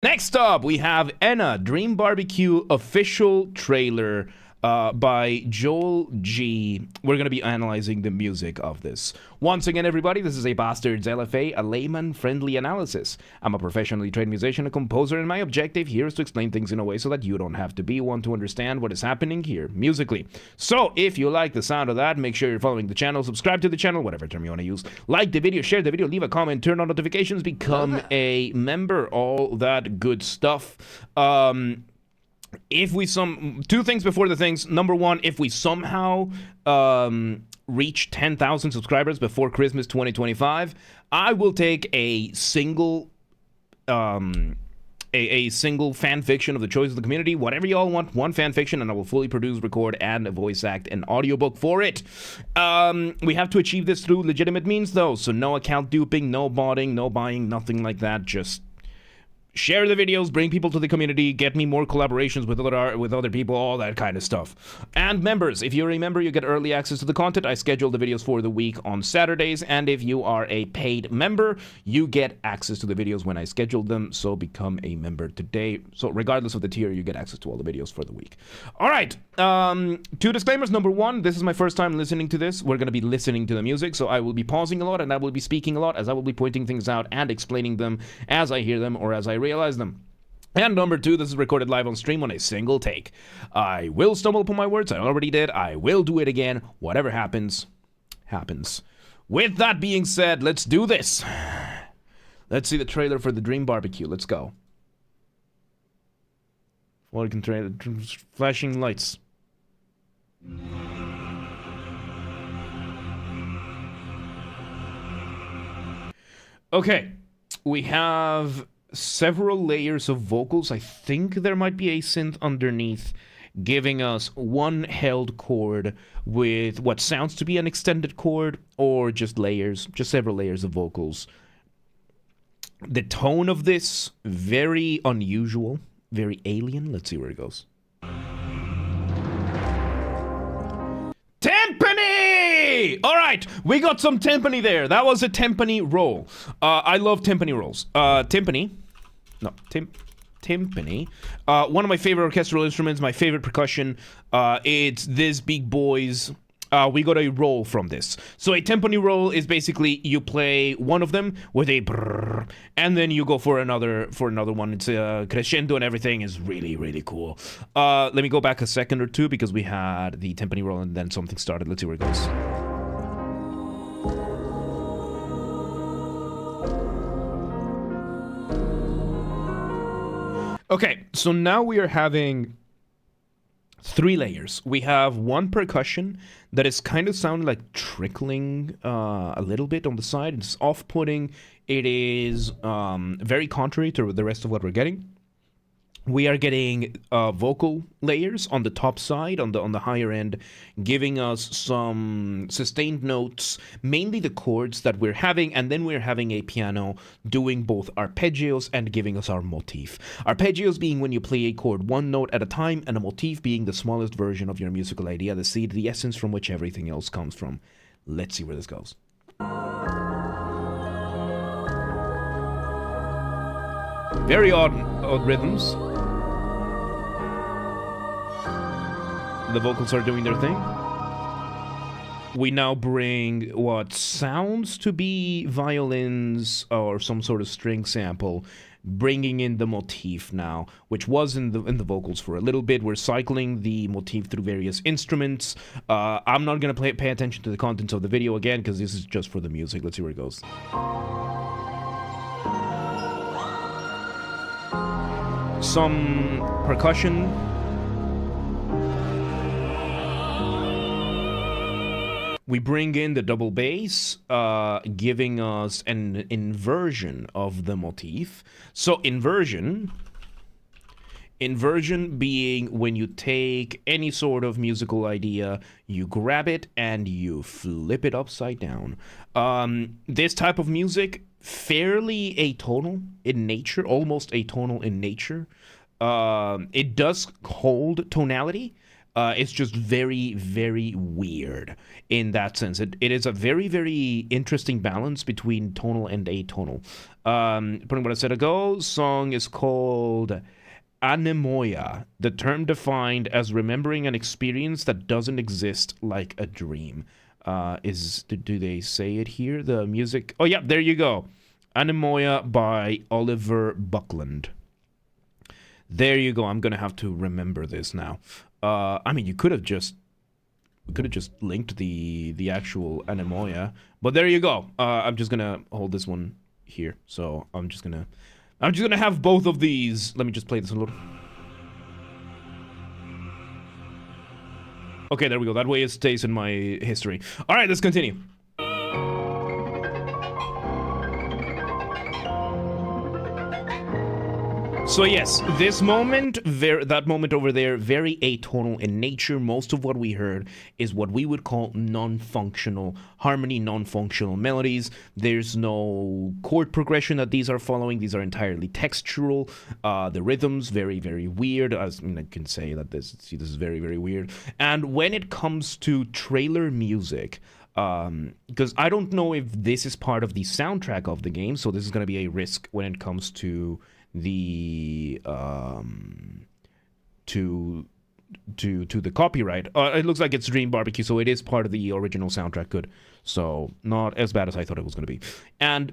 Next up, we have ENA Dream Barbecue official trailer by Joel G. We're going to be analyzing the music of this. Once again, everybody, this is a Basterd's LFA, a layman-friendly analysis. I'm a professionally trained musician and composer, and my objective here is to explain things in a way so that you don't have to be one to understand what is happening here musically. So, if you like the sound of that, make sure you're following the channel, subscribe to the channel, whatever term you want to use. Like the video, share the video, leave a comment, turn on notifications, become a member, all that good stuff. If we two things before the things. Number one, if we somehow reach 10,000 subscribers before Christmas 2025, I will take a single a single fan fiction of the choice of the community, whatever you all want, one fan fiction, and I will fully produce, record, and voice act an audiobook for it. We have to achieve this through legitimate means, though, so no account duping, no botting, no buying, nothing like that. Just share the videos, bring people to the community, get me more collaborations with other people, all that kind of stuff. And members, if you're a member, you get early access to the content. I schedule the videos for the week on Saturdays, and if you are a paid member, you get access to the videos when I schedule them, so become a member today. So regardless of the tier, you get access to all the videos for the week. All right, two disclaimers. Number one, this is my first time listening to this. We're going to be listening to the music, so I will be pausing a lot, and I will be speaking a lot, as I will be pointing things out and explaining them as I hear them or as I realize them. And number two, this is recorded live on stream on a single take. I will stumble upon my words. I already did. I will do it again. Whatever happens, happens. With that being said, let's do this. Let's see the trailer for the Dream Barbecue. Let's go. What can trailer? Flashing lights. Okay, we have several layers of vocals. I think there might be a synth underneath giving us one held chord with what sounds to be an extended chord, or just layers, just several layers of vocals. The tone of this, very unusual, very alien. Let's see where it goes. Timpani! All right, we got some timpani there. That was a timpani roll. I love timpani rolls. Timpani. One of my favorite orchestral instruments, my favorite percussion. It's this big boys. We got a roll from this. So a timpani roll is basically you play one of them with a brrr, and then you go for another one. It's crescendo and everything is really, really cool. Let me go back a second or two because we had the timpani roll and then something started. Let's see where it goes. Okay, so now we are having three layers. We have one percussion that is kind of sounding like trickling a little bit on the side. It's off-putting. It is very contrary to the rest of what we're getting. We are getting vocal layers on the top side, on the higher end, giving us some sustained notes, mainly the chords that we're having, and then we're having a piano doing both arpeggios and giving us our motif. Arpeggios being when you play a chord one note at a time, and a motif being the smallest version of your musical idea, the seed, the essence from which everything else comes from. Let's see where this goes. Very odd rhythms. The vocals are doing their thing. We now bring what sounds to be violins or some sort of string sample, bringing in the motif now, which was in the vocals for a little bit. We're cycling the motif through various instruments. I'm not gonna pay attention to the contents of the video again because this is just for the music. Let's see where it goes. Some percussion. We bring in the double bass, giving us an inversion of the motif. So inversion being when you take any sort of musical idea, you grab it and you flip it upside down. This type of music, fairly atonal in nature, almost atonal in nature. It does hold tonality. It's just very, very weird in that sense. It is a very, very interesting balance between tonal and atonal. Putting what I said ago, song is called anemoia, the term defined as remembering an experience that doesn't exist, like a dream. Do they say it here? The music. Oh yeah, there you go. Anemoia by Oliver Buckland. There you go. I'm gonna have to remember this now. I mean, you could have just linked the actual anemoia, but there you go. I'm just gonna hold this one here. So I'm just gonna have both of these. Let me just play this a little. Okay, there we go. That way it stays in my history. All right, let's continue. So yes, this moment, that moment over there, very atonal in nature. Most of what we heard is what we would call non-functional harmony, non-functional melodies. There's no chord progression that these are following. These are entirely textural. The rhythms, very, very weird. I can say that this is very, very weird. And when it comes to trailer music, because I don't know if this is part of the soundtrack of the game, so this is going to be a risk when it comes to the to the copyright. It looks like it's Dream Barbecue, so it is part of the original soundtrack. Good, so not as bad as I thought it was going to be. And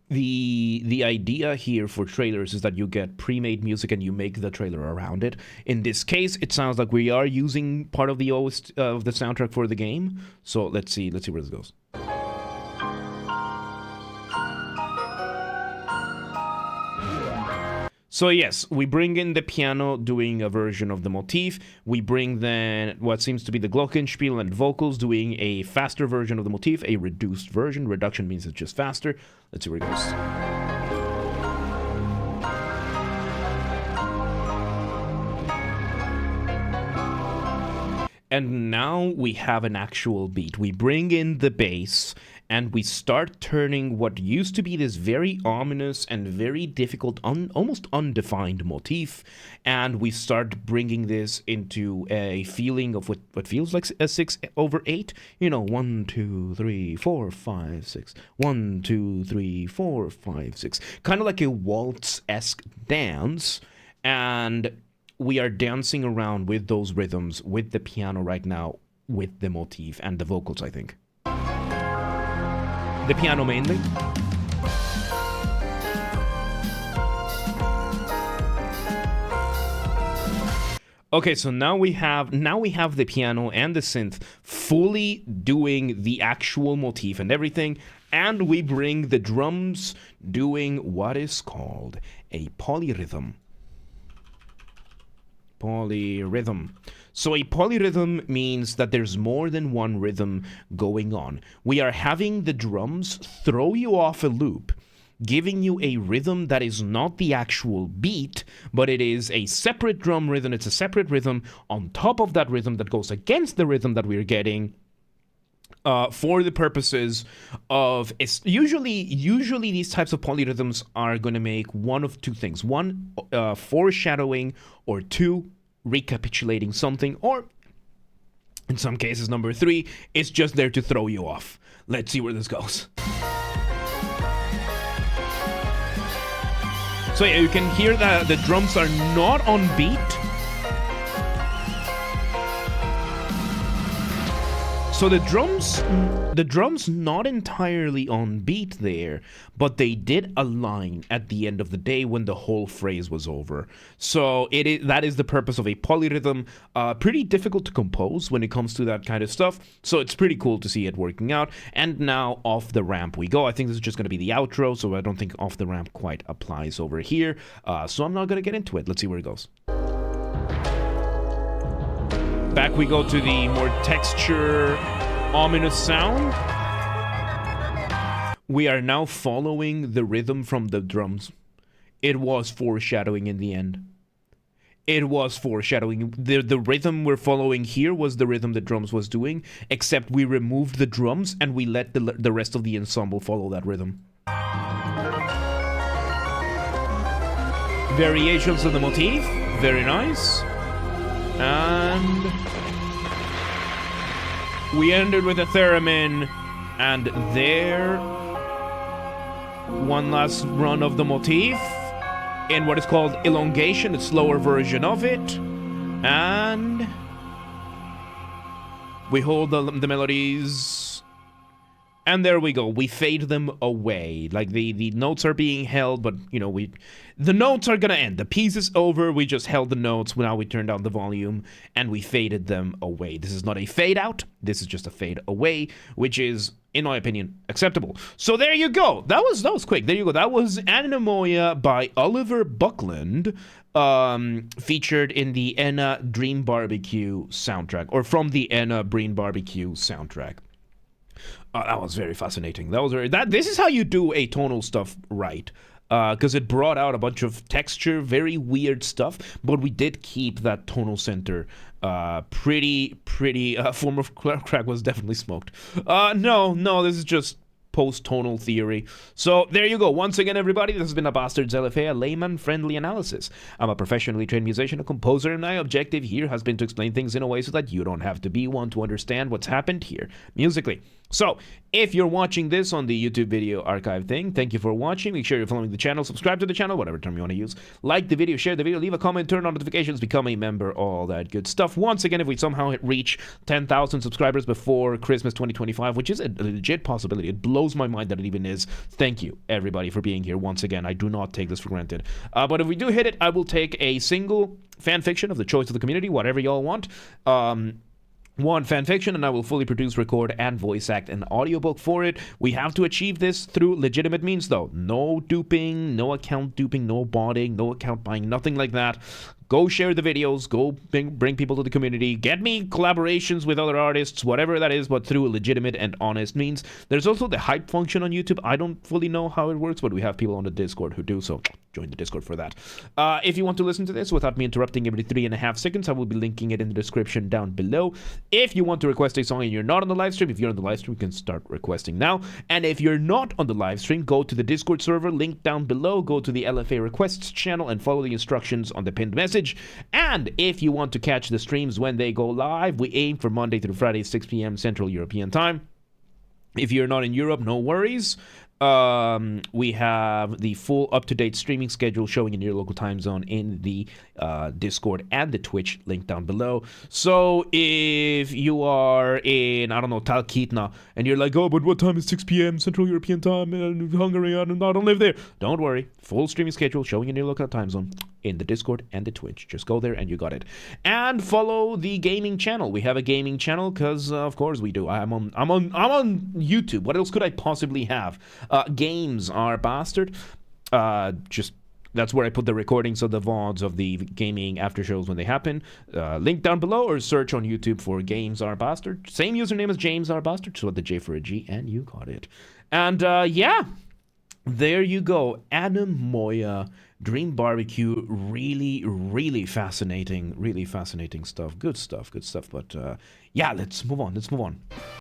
the idea here for trailers is that you get pre-made music and you make the trailer around it. In this case, it sounds like we are using part of the OST of the soundtrack for the game. So let's see where this goes. So yes, we bring in the piano doing a version of the motif. We bring then what seems to be the glockenspiel and vocals doing a faster version of the motif, a reduced version. Reduction means it's just faster. Let's see where it goes. And now we have an actual beat. We bring in the bass and we start turning what used to be this very ominous and very difficult, almost undefined motif, and we start bringing this into a feeling of what feels like a 6/8. You know, 1, 2, 3, 4, 5, 6. 1, 2, 3, 4, 5, 6. Kind of like a waltz-esque dance, and we are dancing around with those rhythms, with the piano right now, with the motif and the vocals, I think. The piano mainly. Okay, so now we have the piano and the synth fully doing the actual motif and everything, and we bring the drums doing what is called a polyrhythm. Polyrhythm. So a polyrhythm means that there's more than one rhythm going on. We are having the drums throw you off a loop, giving you a rhythm that is not the actual beat, but it is a separate drum rhythm. It's a separate rhythm on top of that rhythm that goes against the rhythm that we're getting. For the purposes of usually these types of polyrhythms are going to make one of two things: one, foreshadowing, or two, recapitulating something, or in some cases, number 3, it's just there to throw you off. Let's see where this goes. So yeah, you can hear that the drums are not on beat. So the drums not entirely on beat there, but they did align at the end of the day when the whole phrase was over. So that is the purpose of a polyrhythm. Pretty difficult to compose when it comes to that kind of stuff. So it's pretty cool to see it working out. And now off the ramp we go. I think this is just going to be the outro, so I don't think off the ramp quite applies over here. So I'm not going to get into it. Let's see where it goes. Back we go to the more texture, ominous sound. We are now following the rhythm from the drums. It was foreshadowing in the end. It was foreshadowing. The rhythm we're following here was the rhythm the drums was doing, except we removed the drums and we let the rest of the ensemble follow that rhythm. Variations of the motif, very nice. And we ended with a theremin, and there, one last run of the motif in what is called elongation, a slower version of it, and we hold the melodies, and there we go. We fade them away. Like the notes are being held, but you know, the notes are gonna end. The piece is over. We just held the notes. Now we turned down the volume and we faded them away. This is not a fade out. This is just a fade away, which is, in my opinion, acceptable. So there you go. That was quick. There you go. That was Anemoia by Oliver Buckland, featured in the ENA Dream Barbecue soundtrack, or from the ENA Dream Barbecue soundtrack. That was very fascinating. This is how you do a tonal stuff right. Because it brought out a bunch of texture, very weird stuff, but we did keep that tonal center pretty form of crack was definitely smoked. No, this is just post-tonal theory. So there you go. Once again, everybody, this has been a Basterd's LFA, a layman-friendly analysis. I'm a professionally trained musician, a composer, and my objective here has been to explain things in a way so that you don't have to be one to understand what's happened here musically. So, if you're watching this on the YouTube video archive thing, thank you for watching. Make sure you're following the channel, subscribe to the channel, whatever term you want to use. Like the video, share the video, leave a comment, turn on notifications, become a member, all that good stuff. Once again, if we somehow reach 10,000 subscribers before Christmas 2025, which is a legit possibility, it blows my mind that it even is. Thank you, everybody, for being here once again. I do not take this for granted. But if we do hit it, I will take a single fanfiction of the choice of the community, whatever y'all want. One fanfiction, and I will fully produce, record, and voice act an audiobook for it. We have to achieve this through legitimate means, though. No duping, no account duping, no botting, no account buying, nothing like that. Go share the videos, go bring people to the community, get me collaborations with other artists, whatever that is, but through legitimate and honest means. There's also the hype function on YouTube. I don't fully know how it works, but we have people on the Discord who do, so join the Discord for that. If you want to listen to this without me interrupting every 3.5 seconds, I will be linking it in the description down below. If you want to request a song and you're not on the live stream, if you're on the live stream, you can start requesting now. And if you're not on the live stream, go to the Discord server, link down below, go to the LFA requests channel, and follow the instructions on the pinned message. And if you want to catch the streams when they go live, we aim for Monday through Friday, 6 p.m. Central European Time. If you're not in Europe, no worries. We have the full up-to-date streaming schedule showing in your local time zone in the Discord and the Twitch link down below. So if you are in, I don't know, Talkeetna, and you're like, oh, but what time is 6 p.m. Central European Time in Hungary? I don't live there. Don't worry. Full streaming schedule showing in your local time zone in the Discord and the Twitch. Just go there and you got it. And follow the gaming channel. We have a gaming channel because, of course, we do. I'm on YouTube. What else could I possibly have? Games are Basterd. That's where I put the recordings of the VODs of the gaming after shows when they happen. Link down below, or search on YouTube for Games Are Basterd. Same username as James R. Basterd, so the J for a G, and you got it. And yeah, there you go. Anemoia, Dream Barbecue, really fascinating stuff. Good stuff. But yeah, let's move on.